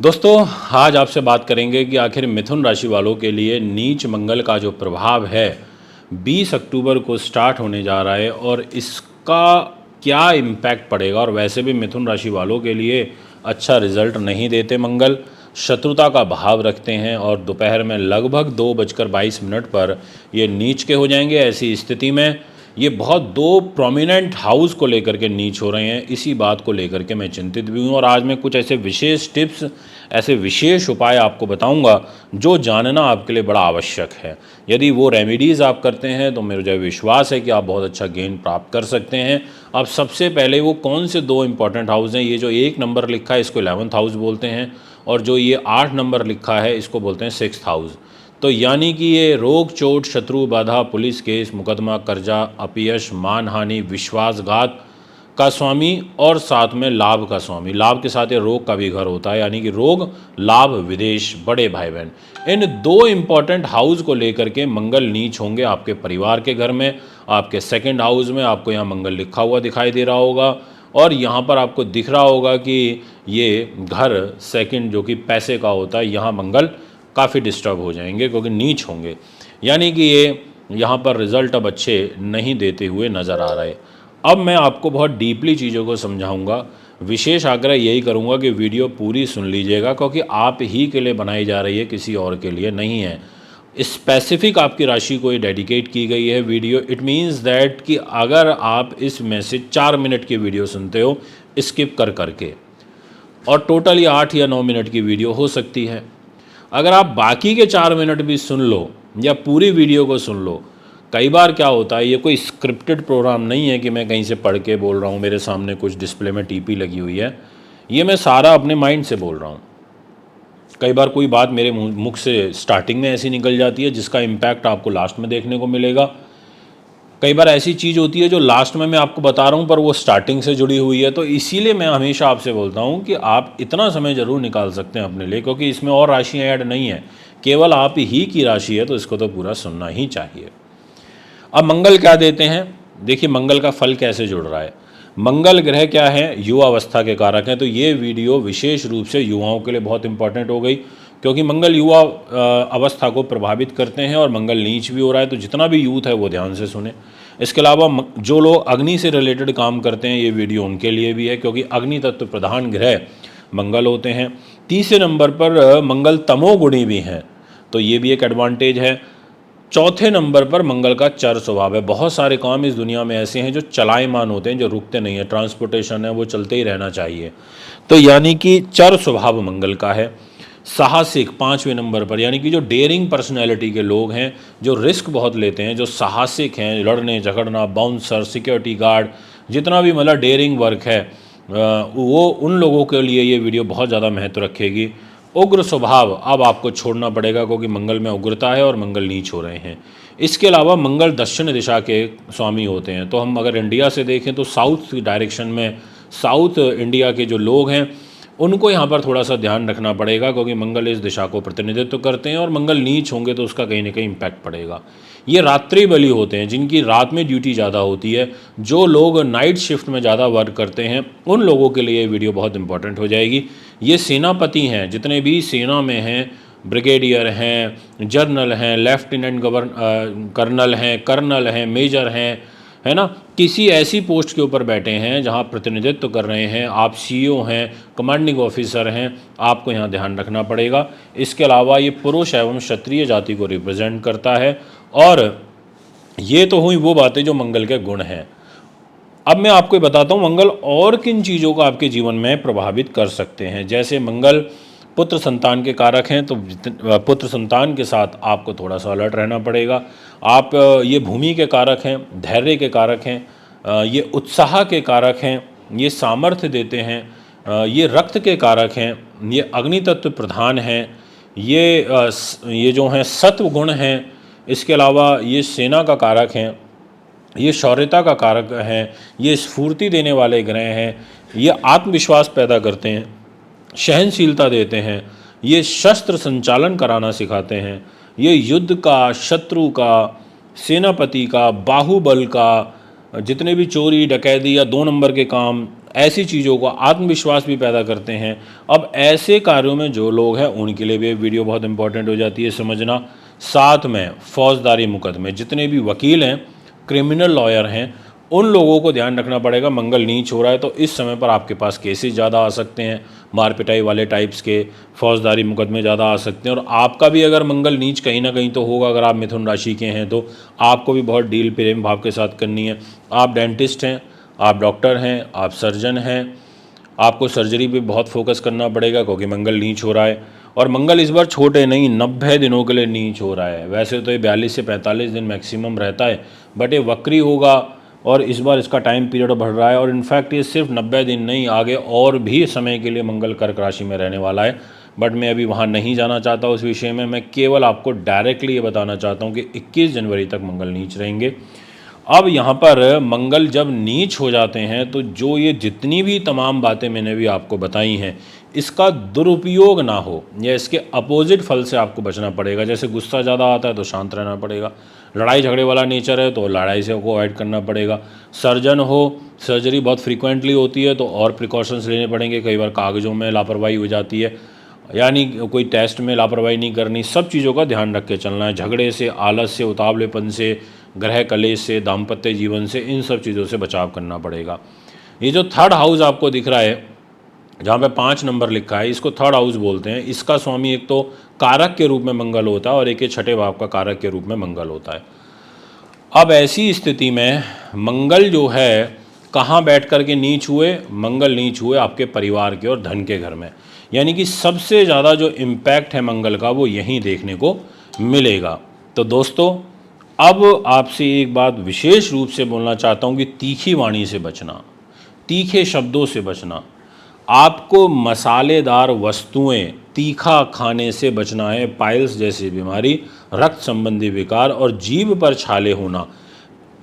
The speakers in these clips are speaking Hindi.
दोस्तों, आज आपसे बात करेंगे कि आखिर मिथुन राशि वालों के लिए नीच मंगल का जो प्रभाव है 20 अक्टूबर को स्टार्ट होने जा रहा है और इसका क्या इम्पैक्ट पड़ेगा। और वैसे भी मिथुन राशि वालों के लिए अच्छा रिजल्ट नहीं देते मंगल, शत्रुता का भाव रखते हैं और दोपहर में लगभग 2:22 पर ये नीच के हो जाएंगे। ऐसी स्थिति में ये बहुत दो प्रोमिनेंट हाउस को लेकर के नीच हो रहे हैं। इसी बात को लेकर के मैं चिंतित भी हूँ और आज मैं कुछ ऐसे विशेष टिप्स, ऐसे विशेष उपाय आपको बताऊंगा जो जानना आपके लिए बड़ा आवश्यक है। यदि वो रेमेडीज़ आप करते हैं तो मेरा जो विश्वास है कि आप बहुत अच्छा गेन प्राप्त कर सकते हैं। अब सबसे पहले वो कौन से दो इंपॉर्टेंट हाउस हैं, ये जो 1 नंबर लिखा है इसको 11th हाउस बोलते हैं और जो ये 8 नंबर लिखा है इसको बोलते हैं 6th हाउस। तो यानी कि ये रोग, चोट, शत्रु, बाधा, पुलिस केस, मुकदमा, कर्जा, अपयश, मानहानि, विश्वासघात का स्वामी और साथ में लाभ का स्वामी। लाभ के साथ ये रोग का भी घर होता है, यानी कि रोग, लाभ, विदेश, बड़े भाई बहन। इन दो इंपॉर्टेंट हाउस को लेकर के मंगल नीच होंगे आपके परिवार के घर में। आपके 2nd हाउस में आपको यहाँ मंगल लिखा हुआ दिखाई दे रहा होगा और यहाँ पर आपको दिख रहा होगा कि ये घर 2nd जो कि पैसे का होता है, यहाँ मंगल काफ़ी डिस्टर्ब हो जाएंगे क्योंकि नीच होंगे। यानी कि ये यहाँ पर रिज़ल्ट अब अच्छे नहीं देते हुए नज़र आ रहे। अब मैं आपको बहुत डीपली चीज़ों को समझाऊंगा। विशेष आग्रह यही करूंगा कि वीडियो पूरी सुन लीजिएगा क्योंकि आप ही के लिए बनाई जा रही है, किसी और के लिए नहीं है। स्पेसिफिक आपकी राशि को ये डेडिकेट की गई है वीडियो। इट मीन्स दैट कि अगर आप इसमें से 4 मिनट की वीडियो सुनते हो स्किप कर करके और टोटल ये 8 या 9 मिनट की वीडियो हो सकती है, अगर आप बाकी के 4 मिनट भी सुन लो या पूरी वीडियो को सुन लो। कई बार क्या होता है, ये कोई स्क्रिप्टेड प्रोग्राम नहीं है कि मैं कहीं से पढ़ के बोल रहा हूँ, मेरे सामने कुछ डिस्प्ले में टीपी लगी हुई है, ये मैं सारा अपने माइंड से बोल रहा हूँ। कई बार कोई बात मेरे मुख से स्टार्टिंग में ऐसी निकल जाती है जिसका इम्पैक्ट आपको लास्ट में देखने को मिलेगा। कई बार ऐसी चीज़ होती है जो लास्ट में मैं आपको बता रहा हूँ पर वो स्टार्टिंग से जुड़ी हुई है। तो इसीलिए मैं हमेशा आपसे बोलता हूँ कि आप इतना समय ज़रूर निकाल सकते हैं अपने लिए, क्योंकि इसमें और राशियाँ ऐड नहीं है, केवल आप ही की राशि है, तो इसको तो पूरा सुनना ही चाहिए। अब मंगल क्या देते हैं, देखिए मंगल का फल कैसे जुड़ रहा है। मंगल ग्रह क्या है, युवावस्था के कारक हैं। तो ये वीडियो विशेष रूप से युवाओं के लिए बहुत इंपॉर्टेंट हो गई क्योंकि मंगल युवा अवस्था को प्रभावित करते हैं और मंगल नीच भी हो रहा है। तो जितना भी यूथ है वो ध्यान से सुने। इसके अलावा जो लोग अग्नि से रिलेटेड काम करते हैं, ये वीडियो उनके लिए भी है क्योंकि अग्नि तत्व प्रधान ग्रह मंगल होते हैं। 3 नंबर पर मंगल तमोगुणी भी हैं, तो ये भी एक एडवांटेज है। 4थे नंबर पर मंगल का चर स्वभाव है। बहुत सारे काम इस दुनिया में ऐसे हैं जो चलायमान होते हैं, जो रुकते नहीं है। ट्रांसपोर्टेशन है वो चलते ही रहना चाहिए, तो यानी कि चर स्वभाव मंगल का है। साहसिक 5वें नंबर पर, यानी कि जो डेयरिंग पर्सनैलिटी के लोग हैं, जो रिस्क बहुत लेते हैं, जो साहसिक हैं, लड़ने झगड़ना, बाउंसर, सिक्योरिटी गार्ड, जितना भी मतलब डेयरिंग वर्क है, वो उन लोगों के लिए ये वीडियो बहुत ज़्यादा महत्व रखेगी। उग्र स्वभाव अब आपको छोड़ना पड़ेगा क्योंकि मंगल में उग्रता है और मंगल नीच हो रहे हैं। इसके अलावा मंगल दक्षिण दिशा के स्वामी होते हैं। तो हम अगर इंडिया से देखें तो साउथ डायरेक्शन में, साउथ इंडिया के जो लोग हैं उनको यहाँ पर थोड़ा सा ध्यान रखना पड़ेगा क्योंकि मंगल इस दिशा को प्रतिनिधित्व करते हैं और मंगल नीच होंगे तो उसका कहीं ना कहीं इम्पैक्ट पड़ेगा। ये रात्रि बली होते हैं, जिनकी रात में ड्यूटी ज़्यादा होती है। जो लोग नाइट शिफ्ट में ज़्यादा वर्क करते हैं उन लोगों के लिए ये वीडियो बहुत इंपॉर्टेंट हो जाएगी। ये सेनापति हैं, जितने भी सेना में हैं, ब्रिगेडियर हैं, जर्नल हैं, लेफ्टिनेंट कर्नल हैं, कर्नल हैं, मेजर हैं, है ना, किसी ऐसी पोस्ट के ऊपर बैठे हैं जहां प्रतिनिधित्व कर रहे हैं, आप सीईओ हैं, कमांडिंग ऑफिसर हैं, आपको यहाँ ध्यान रखना पड़ेगा। इसके अलावा ये पुरुष एवं क्षत्रिय जाति को रिप्रेजेंट करता है। और ये तो हुई वो बातें जो मंगल के गुण हैं। अब मैं आपको बताता हूँ मंगल और किन चीज़ों को आपके जीवन में प्रभावित कर सकते हैं। जैसे मंगल पुत्र संतान के कारक हैं, तो पुत्र संतान के साथ आपको थोड़ा सा अलर्ट रहना पड़ेगा। आप ये भूमि के कारक हैं, धैर्य के कारक हैं, ये उत्साह के कारक हैं, ये सामर्थ्य देते हैं, ये रक्त के कारक हैं, ये अग्नि तत्व प्रधान हैं, ये जो हैं सत्व गुण हैं। इसके अलावा ये सेना का कारक हैं, ये शौर्यता का कारक हैं, ये स्फूर्ति देने वाले ग्रह हैं, ये आत्मविश्वास पैदा करते हैं, सहनशीलता देते हैं, ये शस्त्र संचालन कराना सिखाते हैं, ये युद्ध का, शत्रु का, सेनापति का, बाहुबल का, जितने भी चोरी डकैती या 2 नंबर के काम, ऐसी चीज़ों को आत्मविश्वास भी पैदा करते हैं। अब ऐसे कार्यों में जो लोग हैं उनके लिए भी ये वीडियो बहुत इंपॉर्टेंट हो जाती है समझना। साथ में फौजदारी मुकदमे, जितने भी वकील हैं, क्रिमिनल लॉयर हैं, उन लोगों को ध्यान रखना पड़ेगा। मंगल नीच हो रहा है तो इस समय पर आपके पास केसेस ज़्यादा आ सकते हैं, मार पिटाई वाले टाइप्स के, फौजदारी मुकदमे ज़्यादा आ सकते हैं। और आपका भी अगर मंगल नीच कहीं ना कहीं तो होगा, अगर आप मिथुन राशि के हैं तो आपको भी बहुत डील प्रेम भाव के साथ करनी है। आप डेंटिस्ट हैं, आप डॉक्टर हैं, आप सर्जन हैं, आपको सर्जरी पे बहुत फोकस करना पड़ेगा क्योंकि मंगल नीच हो रहा है। और मंगल इस बार छोटे नहीं, 90 दिनों के लिए नीच हो रहा है। वैसे तो ये 42 से 45 दिन मैक्सिमम रहता है, बट ये वक्री होगा और इस बार इसका टाइम पीरियड बढ़ रहा है। और इनफैक्ट ये सिर्फ 90 दिन नहीं, आगे और भी समय के लिए मंगल कर्क राशि में रहने वाला है। बट मैं अभी वहाँ नहीं जाना चाहता उस विषय में। मैं केवल आपको डायरेक्टली ये बताना चाहता हूँ कि 21 जनवरी तक मंगल नीच रहेंगे। अब यहाँ पर मंगल जब नीच हो जाते हैं तो जो ये जितनी भी तमाम बातें मैंने भी आपको बताई हैं, इसका दुरुपयोग ना हो या इसके अपोजिट फल से आपको बचना पड़ेगा। जैसे गुस्सा ज़्यादा आता है तो शांत रहना पड़ेगा, लड़ाई झगड़े वाला नेचर है तो लड़ाई से को अवॉइड करना पड़ेगा। सर्जन हो, सर्जरी बहुत फ्रीक्वेंटली होती है तो और प्रिकॉशंस लेने पड़ेंगे। कई बार कागज़ों में लापरवाही हो जाती है, यानी कोई टेस्ट में लापरवाही नहीं करनी। सब चीज़ों का ध्यान रख के चलना है। झगड़े से, आलस से, उतावलेपन से, ग्रह कलेश से, दाम्पत्य जीवन से, इन सब चीज़ों से बचाव करना पड़ेगा। ये जो थर्ड हाउस आपको दिख रहा है, जहाँ पे 5 नंबर लिखा है, इसको थर्ड हाउस बोलते हैं। इसका स्वामी एक तो कारक के रूप में मंगल होता है और एक छठे भाव का कारक के रूप में मंगल होता है। अब ऐसी स्थिति में मंगल जो है कहाँ बैठ कर के नीच हुए? मंगल नीच हुए आपके परिवार के और धन के घर में। यानी कि सबसे ज़्यादा जो इम्पैक्ट है मंगल का वो यहीं देखने को मिलेगा। तो दोस्तों, अब आपसे एक बात विशेष रूप से बोलना चाहता हूँ कि तीखी वाणी से बचना, तीखे शब्दों से बचना। आपको मसालेदार वस्तुएं, तीखा खाने से बचना है। पाइल्स जैसी बीमारी, रक्त संबंधी विकार और जीभ पर छाले होना,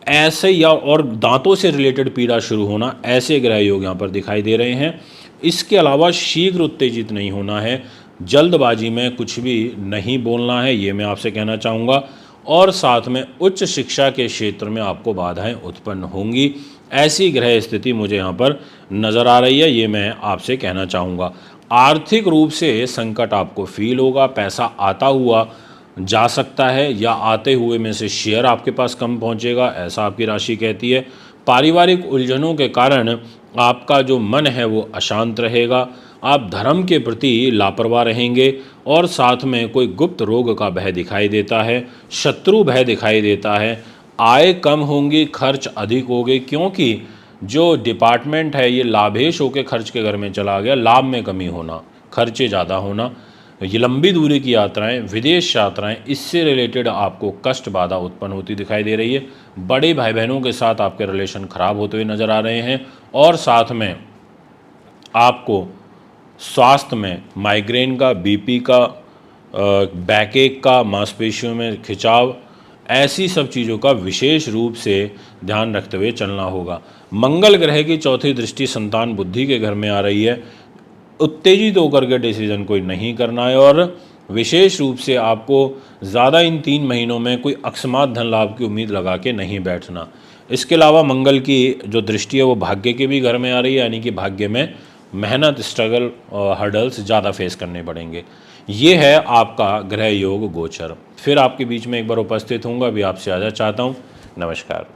ऐसे या और दांतों से रिलेटेड पीड़ा शुरू होना, ऐसे ग्रह योग यहाँ पर दिखाई दे रहे हैं। इसके अलावा शीघ्र उत्तेजित नहीं होना है, जल्दबाजी में कुछ भी नहीं बोलना है, ये मैं आपसे कहना चाहूँगा। और साथ में उच्च शिक्षा के क्षेत्र में आपको बाधाएं उत्पन्न होंगी, ऐसी ग्रह स्थिति मुझे यहाँ पर नज़र आ रही है, ये मैं आपसे कहना चाहूँगा। आर्थिक रूप से संकट आपको फील होगा, पैसा आता हुआ जा सकता है या आते हुए में से शेयर आपके पास कम पहुँचेगा, ऐसा आपकी राशि कहती है। पारिवारिक उलझनों के कारण आपका जो मन है वो अशांत रहेगा। आप धर्म के प्रति लापरवाह रहेंगे और साथ में कोई गुप्त रोग का भय दिखाई देता है, शत्रु भय दिखाई देता है। आय कम होंगी, खर्च अधिक होंगे, क्योंकि जो डिपार्टमेंट है ये लाभेश होकर खर्च के घर में चला गया। लाभ में कमी होना, खर्चे ज़्यादा होना, ये लंबी दूरी की यात्राएं, विदेश यात्राएं, इससे रिलेटेड आपको कष्ट बाधा उत्पन्न होती दिखाई दे रही है। बड़े भाई बहनों के साथ आपके रिलेशन खराब होते हुए नज़र आ रहे हैं। और साथ में आपको स्वास्थ्य में माइग्रेन का, बीपी का, बैकएक का, मांसपेशियों में खिंचाव, ऐसी सब चीज़ों का विशेष रूप से ध्यान रखते हुए चलना होगा। मंगल ग्रह की चौथी दृष्टि संतान बुद्धि के घर में आ रही है। उत्तेजित होकर के डिसीजन कोई नहीं करना है और विशेष रूप से आपको ज़्यादा इन 3 महीनों में कोई अकस्मात धन लाभ की उम्मीद लगा के नहीं बैठना। इसके अलावा मंगल की जो दृष्टि है वो भाग्य के भी घर में आ रही है, यानी कि भाग्य में मेहनत, स्ट्रगल और हर्डल्स ज़्यादा फेस करने पड़ेंगे। ये है आपका ग्रह योग गोचर। फिर आपके बीच में एक बार उपस्थित होऊंगा, अभी आपसे आजा चाहता हूँ। नमस्कार।